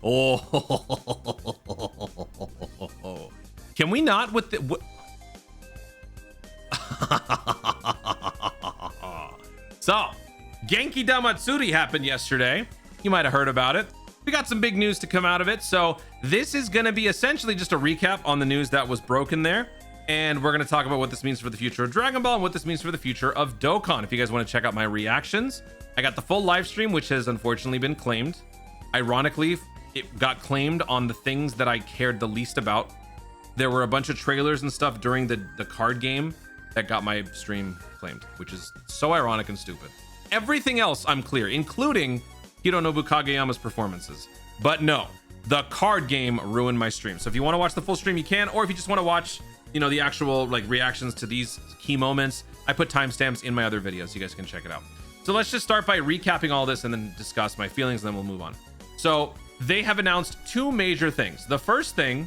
Oh, can we not with the So Genki Damatsuri happened yesterday. You might have heard about it. We got some big news to come out of it. So this is going to be essentially just a recap on the news that was broken there. And we're going to talk about what this means for the future of Dragon Ball and what this means for the future of Dokkan. If you guys want to check out my reactions, I got the full live stream, which has unfortunately been claimed. Ironically, it got claimed on the things that I cared the least about. There were a bunch of trailers and stuff during the card game that got my stream claimed, which is so ironic and stupid. Everything else I'm clear, including Hironobu Kageyama's performances. But no, the card game ruined my stream. So if you want to watch the full stream, you can, or if you just want to watch, you know, the actual like reactions to these key moments, I put timestamps in my other videos. You guys can check it out. So let's just start by recapping all this and then discuss my feelings, and then we'll move on. So they have announced two major things. The first thing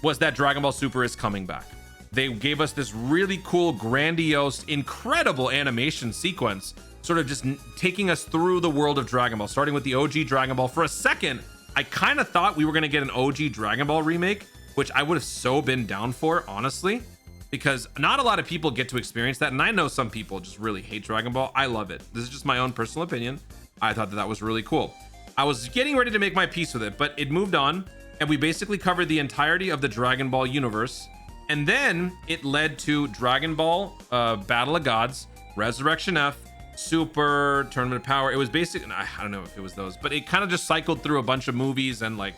was that Dragon Ball Super is coming back. They gave us this really cool, grandiose, incredible animation sequence, sort of just taking us through the world of Dragon Ball, starting with the OG Dragon Ball. For a second, I kind of thought we were going to get an OG Dragon Ball remake, which I would have so been down for, honestly, because not a lot of people get to experience that. And I know some people just really hate Dragon Ball. I love it. This is just my own personal opinion. I thought that was really cool. I was getting ready to make my peace with it, but it moved on, and we basically covered the entirety of the Dragon Ball universe. And then it led to Dragon Ball Battle of Gods, Resurrection F, Super, Tournament of Power. It was basically, I don't know if it was those, but it kind of just cycled through a bunch of movies and like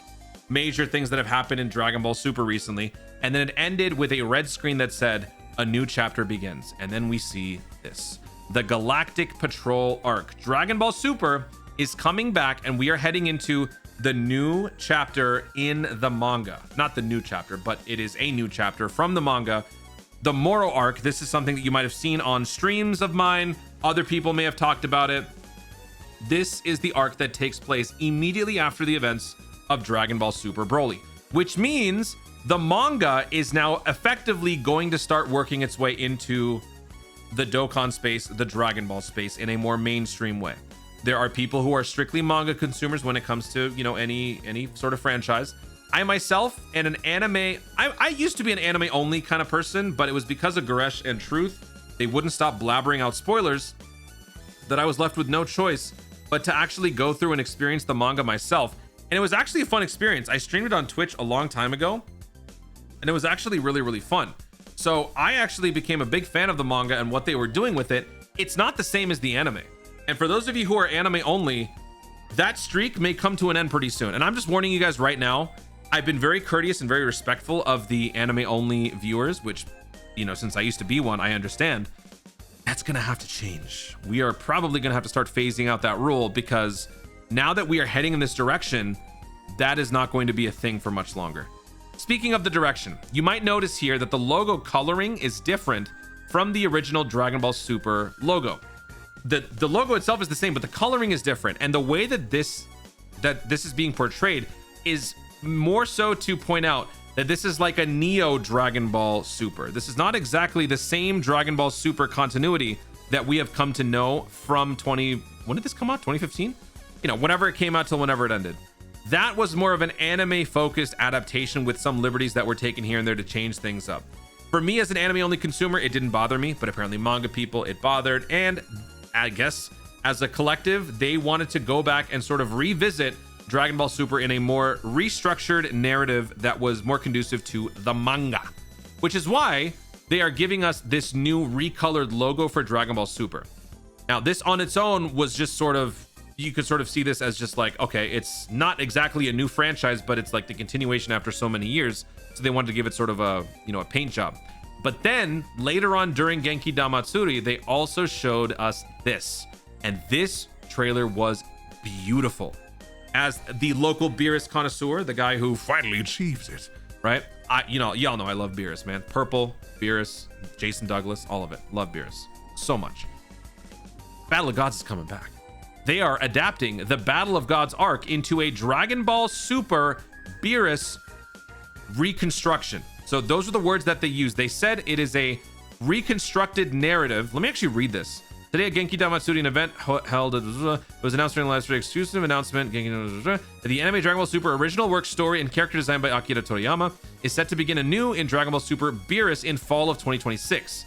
major things that have happened in Dragon Ball Super recently. And then it ended with a red screen that said, "A new chapter begins." And then we see this, the Galactic Patrol arc. Dragon Ball Super is coming back, and we are heading into the new chapter in the manga. Not the new chapter, but it is a new chapter from the manga. The MORO arc. This is something that you might have seen on streams of mine. Other people may have talked about it. This is the arc that takes place immediately after the events of Dragon Ball Super Broly, which means the manga is now effectively going to start working its way into the Dokkan space, the Dragon Ball space, in a more mainstream way. There are people who are strictly manga consumers when it comes to, you know, any sort of franchise. I myself and an anime, I used to be an anime only kind of person, but it was because of Goresh and Truth, they wouldn't stop blabbering out spoilers, that I was left with no choice but to actually go through and experience the manga myself. And it was actually a fun experience. I streamed it on Twitch a long time ago, and it was actually really, really fun. So I actually became a big fan of the manga and what they were doing with it. It's not the same as the anime. And for those of you who are anime only, that streak may come to an end pretty soon. And I'm just warning you guys right now, I've been very courteous and very respectful of the anime only viewers, which, you know, since I used to be one, I understand. That's gonna have to change. We are probably gonna have to start phasing out that rule, because now that we are heading in this direction, that is not going to be a thing for much longer. Speaking of the direction, you might notice here that the logo coloring is different from the original Dragon Ball Super logo. The logo itself is the same, but the coloring is different. And the way that this is being portrayed is more so to point out that this is like a Neo Dragon Ball Super. This is not exactly the same Dragon Ball Super continuity that we have come to know from when did this come out? 2015? You know, whenever it came out till whenever it ended. That was more of an anime focused adaptation with some liberties that were taken here and there to change things up. For me as an anime only consumer, it didn't bother me, but apparently manga people, it bothered. And I guess as a collective, they wanted to go back and sort of revisit Dragon Ball Super in a more restructured narrative that was more conducive to the manga, which is why they are giving us this new recolored logo for Dragon Ball Super. Now, this on its own was just sort of, you could sort of see this as just like, okay, it's not exactly a new franchise, but it's like the continuation after so many years. So they wanted to give it sort of a, you know, a paint job. But then later on during Genki Damatsuri, they also showed us this, and this trailer was beautiful. As the local BEERUS connoisseur, the guy who finally achieves it, right? Y'all know I love BEERUS, man. Purple, BEERUS, Jason Douglas, all of it. Love BEERUS so much. Battle of Gods is coming back. They are adapting the Battle of Gods arc into a Dragon Ball Super BEERUS reconstruction. So those are the words that they use. They said it is a reconstructed narrative. Let me actually read this. Today at Genki Damatsuri, an event held was announced during the last exclusive announcement. The anime Dragon Ball Super original work, story, and character design by Akira Toriyama is set to begin anew in Dragon Ball Super BEERUS in fall of 2026.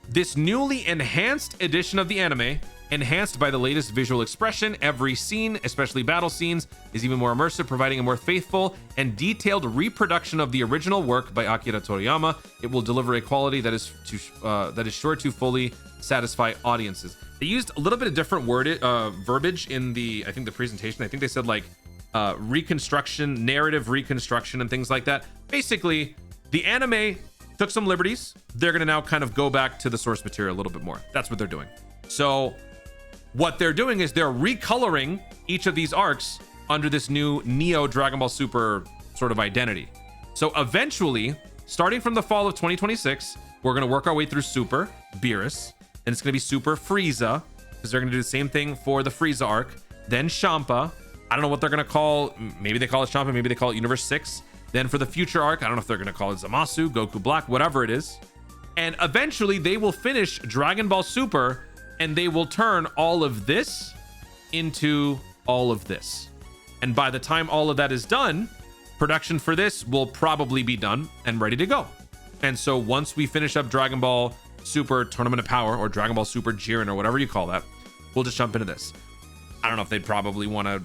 This newly enhanced edition of the anime, enhanced by the latest visual expression, every scene, especially battle scenes, is even more immersive, providing a more faithful and detailed reproduction of the original work by Akira Toriyama. It will deliver a quality that is sure to fully satisfy audiences. They used a little bit of different verbiage in the presentation. I think they said like reconstruction, narrative reconstruction, and things like that. Basically, the anime took some liberties. They're going to now kind of go back to the source material a little bit more. That's what they're doing. So what they're doing is they're recoloring each of these arcs under this new Neo Dragon Ball Super sort of identity. So eventually, starting from the fall of 2026, we're going to work our way through Super BEERUS, and it's going to be Super Frieza, because they're going to do the same thing for the Frieza arc. Then Champa. I don't know what they're going to call. Maybe they call it Champa. Maybe they call it Universe 6. Then for the future arc, I don't know if they're going to call it Zamasu, Goku Black, whatever it is. And eventually they will finish Dragon Ball Super, and they will turn all of this into all of this. And by the time all of that is done, production for this will probably be done and ready to go. And so once we finish up Dragon Ball Super Tournament of Power, or Dragon Ball Super Jiren, or whatever you call that, we'll just jump into this. I don't know if they'd probably want to,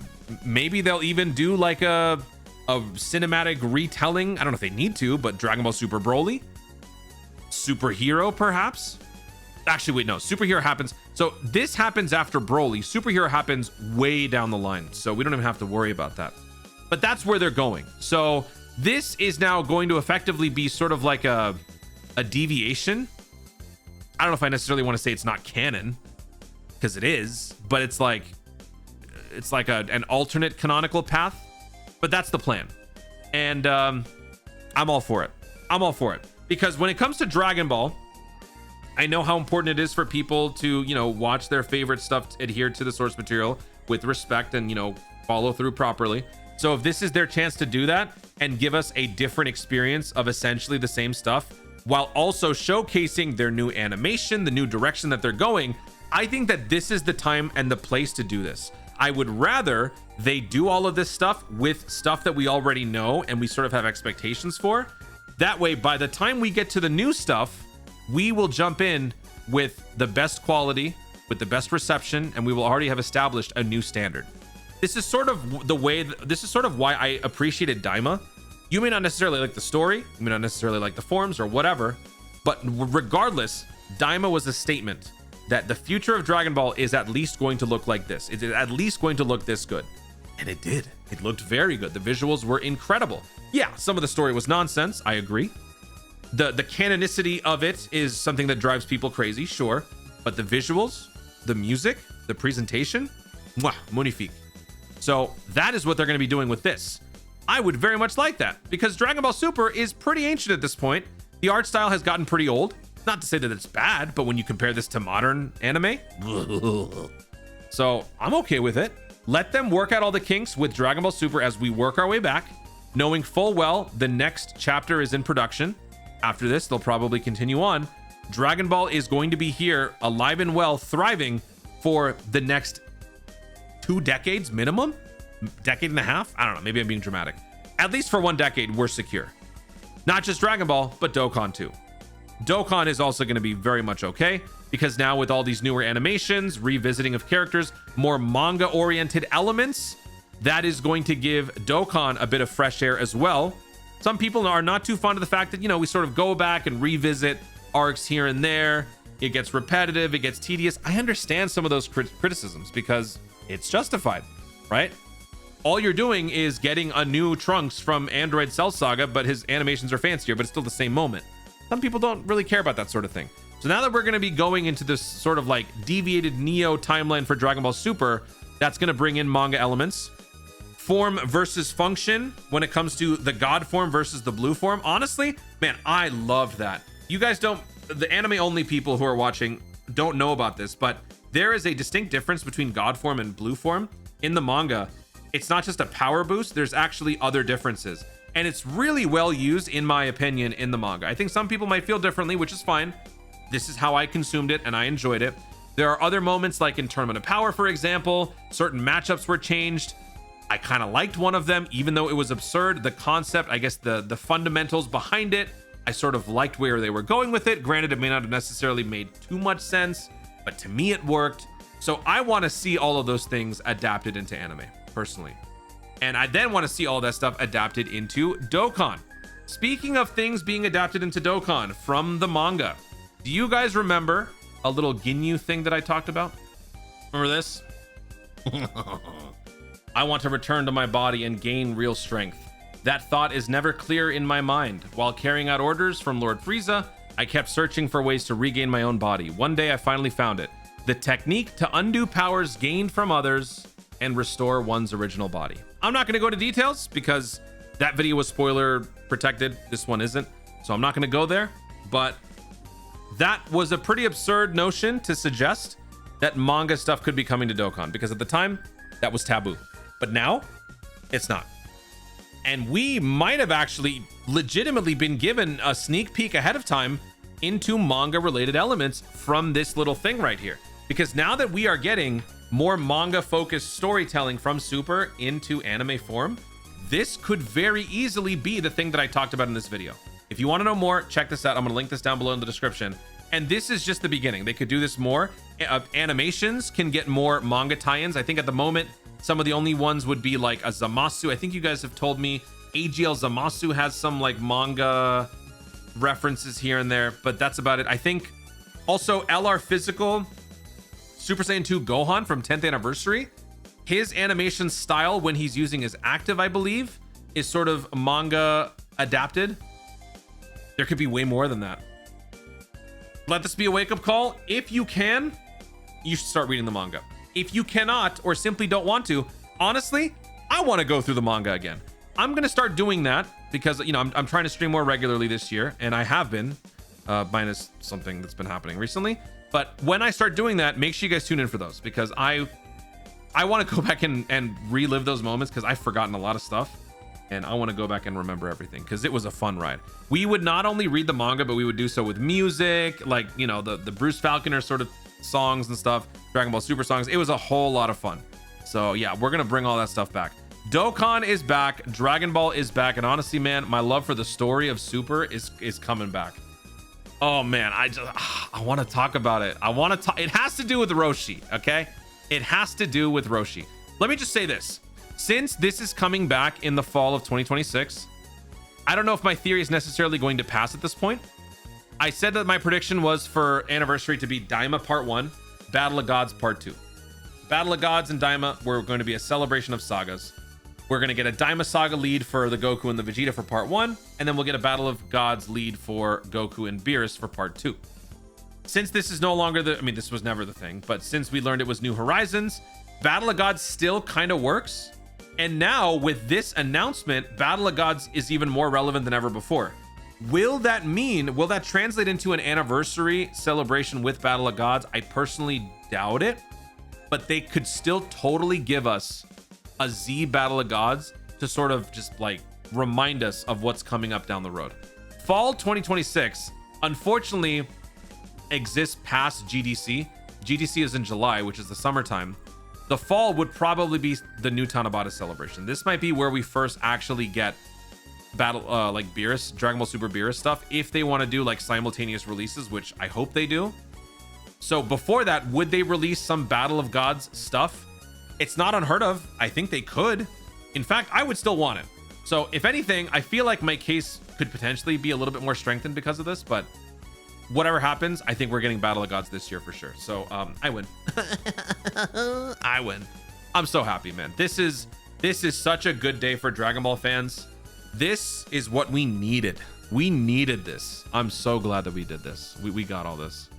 maybe they'll even do like a cinematic retelling. I don't know if they need to, but Dragon Ball Super Broly, Superhero perhaps. Actually, wait, no, Superhero happens. So this happens after Broly. Superhero happens way down the line, so we don't even have to worry about that. But that's where they're going. So this is now going to effectively be sort of like a deviation. I don't know if I necessarily want to say it's not canon, because it is, but it's like an alternate canonical path. But that's the plan, and I'm all for it. I'm all for it, because when it comes to Dragon Ball, I know how important it is for people to, you know, watch their favorite stuff, adhere to the source material with respect, and, you know, follow through properly. So if this is their chance to do that and give us a different experience of essentially the same stuff, while also showcasing their new animation, the new direction that they're going, I think that this is the time and the place to do this. I would rather they do all of this stuff with stuff that we already know and we sort of have expectations for. That way, by the time we get to the new stuff, we will jump in with the best quality, with the best reception, and we will already have established a new standard. This is sort of the way, this is sort of why I appreciated Daima. You may not necessarily like the story, you may not necessarily like the forms or whatever, but regardless, Daima was a statement that the future of Dragon Ball is at least going to look like this. It's at least going to look this good. And it did. It looked very good. The visuals were incredible. Yeah, some of the story was nonsense. I agree. The canonicity of it is something that drives people crazy, sure. But the visuals, the music, the presentation, mwah, magnifique. So that is what they're going to be doing with this. I would very much like that, because Dragon Ball Super is pretty ancient at this point. The art style has gotten pretty old. Not to say that it's bad, but when you compare this to modern anime, so I'm okay with it. Let them work out all the kinks with Dragon Ball Super as we work our way back, knowing full well the next chapter is in production. After this, they'll probably continue on. Dragon Ball is going to be here, alive and well, thriving for the next 2 decades minimum, decade and a half. I don't know, maybe I'm being dramatic. At least for 1 decade, we're secure. Not just Dragon Ball, but Dokkan too. Dokkan is also going to be very much okay, because now with all these newer animations, revisiting of characters, more manga oriented elements, that is going to give Dokkan a bit of fresh air as well. Some people are not too fond of the fact that, you know, we sort of go back and revisit arcs here and there. It gets repetitive, it gets tedious. I understand some of those criticisms because it's justified, right? All you're doing is getting a new Trunks from Android Cell Saga, but his animations are fancier, but it's still the same moment. Some people don't really care about that sort of thing. So now that we're going to be going into this sort of like deviated Neo timeline for Dragon Ball Super, that's going to bring in manga elements. Form versus function when it comes to the God form versus the blue form. Honestly, man, I loved that. You guys don't, the anime only people who are watching don't know about this, but there is a distinct difference between God form and blue form in the manga. It's not just a power boost, there's actually other differences. And it's really well used, in my opinion, in the manga. I think some people might feel differently, which is fine. This is how I consumed it and I enjoyed it. There are other moments like in Tournament of Power, for example, certain matchups were changed. I kind of liked one of them, even though it was absurd. The concept, I guess the fundamentals behind it, I sort of liked where they were going with it. Granted, it may not have necessarily made too much sense, but to me it worked. So I want to see all of those things adapted into anime, personally. And I then want to see all that stuff adapted into Dokkan. Speaking of things being adapted into Dokkan from the manga, do you guys remember a little GINYU thing that I talked about? Remember this? I want to return to my body and gain real strength. That thought is never clear in my mind. While carrying out orders from Lord Frieza, I kept searching for ways to regain my own body. One day I finally found it. The technique to undo powers gained from others and restore one's original body. I'm not going to go to details because that video was spoiler protected. This one isn't. So I'm not going to go there. But that was a pretty absurd notion to suggest that manga stuff could be coming to Dokkan, because at the time that was taboo. But now it's not. And we might have actually legitimately been given a sneak peek ahead of time into manga related elements from this little thing right here. Because now that we are getting more manga focused storytelling from Super into anime form, this could very easily be the thing that I talked about in this video. If you want to know more, check this out. I'm going to link this down below in the description. And this is just the beginning. They could do this more. Animations can get more manga tie-ins. I think at the moment, some of the only ones would be like a Zamasu. I think you guys have told me AGL Zamasu has some like manga references here and there, but that's about it. I think also LR Physical Super Saiyan 2 Gohan from 10th anniversary, his animation style when he's using his active, I believe, is sort of manga adapted. There could be way more than that. Let this be a wake-up call. If you can, you should start reading the manga. If you cannot or simply don't want to, honestly, I want to go through the manga again. I'm going to start doing that because, you know, I'm trying to stream more regularly this year, and I have been, minus something that's been happening recently. But when I start doing that, make sure you guys tune in for those, because I want to go back and relive those moments, because I've forgotten a lot of stuff, and I want to go back and remember everything, because it was a fun ride. We would not only read the manga, but we would do so with music, like, you know, the Bruce Falconer sort of songs and stuff, Dragon Ball Super songs. It was a whole lot of fun. So yeah, we're gonna bring all that stuff back. Dokkan is back, Dragon Ball is back, and honestly, man, my love for the story of Super is coming back. Oh man, I want to talk about it. It has to do with Roshi, okay? It has to do with Roshi. Let me just say this. Since this is coming back in the fall of 2026, I don't know if my theory is necessarily going to pass at this point. I said that my prediction was for Anniversary to be Daima Part 1, Battle of Gods Part 2. Battle of Gods and Daima were going to be a celebration of sagas. We're going to get a Daima Saga lead for the Goku and the Vegeta for Part 1, and then we'll get a Battle of Gods lead for Goku and Beerus for Part 2. Since this is no longer this was never the thing, but since we learned it was New Horizons, Battle of Gods still kind of works. And now with this announcement, Battle of Gods is even more relevant than ever before. Will that translate into an anniversary celebration with Battle of Gods? I personally doubt it, but they could still totally give us a Z Battle of Gods to sort of just like remind us of what's coming up down the road. Fall 2026, unfortunately, exists past GDC. GDC is in July, which is the summertime. The fall would probably be the new Tanabata celebration. This might be where we first actually get battle like Beerus, Dragon Ball Super Beerus stuff, if they want to do like simultaneous releases, which I hope they do. So before that, would they release some Battle of Gods stuff? It's not unheard of. I think they could. In fact, I would still want it. So if anything, I feel like my case could potentially be a little bit more strengthened because of this, but whatever happens, I think we're getting Battle of Gods this year for sure. So I win. I win. I'm so happy, man. This is such a good day for Dragon Ball fans. This is what we needed. We needed this. I'm so glad that we did this. We got all this,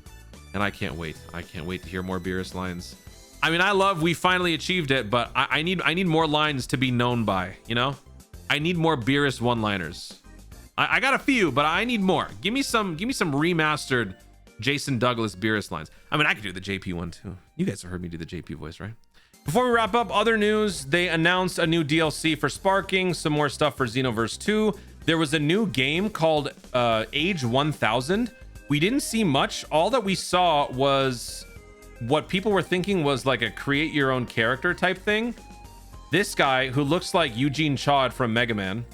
and I can't wait. I can't wait to hear more Beerus lines. I mean, we finally achieved it, but I need more lines to be known by, you know? I need more Beerus one-liners. I got a few, but I need more. Give me some remastered Jason Douglas Beerus lines. I mean, I could do the JP one too. You guys have heard me do the JP voice, right? Before we wrap up, other news, they announced a new DLC for Sparking, some more stuff for Xenoverse 2. There was a new game called Age 1000. We didn't see much. All that we saw was what people were thinking was like a create your own character type thing. This guy who looks like Eugene Chad from Mega Man,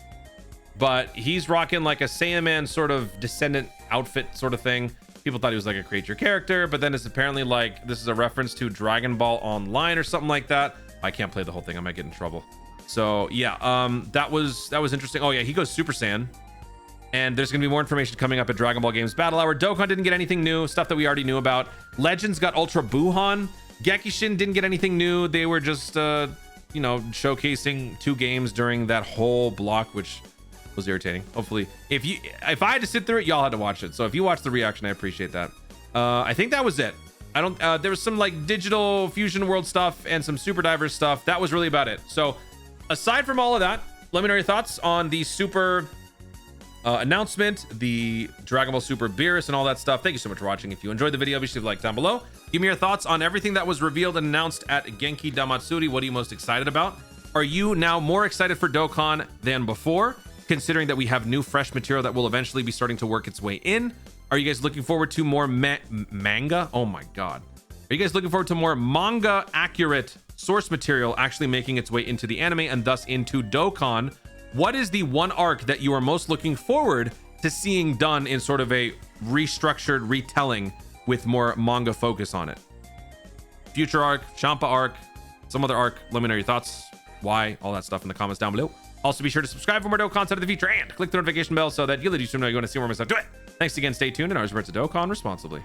but he's rocking like a Saiyaman sort of descendant outfit sort of thing. People thought he was like a create your character, but then it's apparently like this is a reference to Dragon Ball Online or something like that. I can't play the whole thing. I might get in trouble. So yeah, that was interesting. Oh yeah, he goes Super Saiyan. And there's going to be more information coming up at Dragon Ball Games Battle Hour. Dokkan didn't get anything new, stuff that we already knew about. Legends got Ultra Buhan. Gekishin didn't get anything new. They were just, you know, showcasing 2 games during that whole block, which was irritating. Hopefully, if I had to sit through it, y'all had to watch it. So if you watched the reaction, I appreciate that. I think that was it. I don't, there was some like digital Fusion World stuff and some Super Divers stuff. That was really about it. So aside from all of that, let me know your thoughts on the Super announcement, the Dragon Ball Super BEERUS and all that stuff. Thank you so much for watching. If you enjoyed the video, be sure to like down below. Give me your thoughts on everything that was revealed and announced at Genki Damatsuri. What are you most excited about? Are you now more excited for Dokkan than before, considering that we have new fresh material that will eventually be starting to work its way in? Are you guys looking forward to more manga? Oh my god. Are you guys looking forward to more manga accurate source material actually making its way into the anime and thus into Dokkan? What is the one arc that you are most looking forward to seeing done in sort of a restructured retelling with more manga focus on it? Future arc, Champa arc, some other arc. Let me know your thoughts, why, all that stuff in the comments down below. Also, be sure to subscribe for more Dokkan content in the future and click the notification bell so that you'll let you know you want to see more of my stuff. Do it. Thanks again. Stay tuned, and I was to Dokkan responsibly.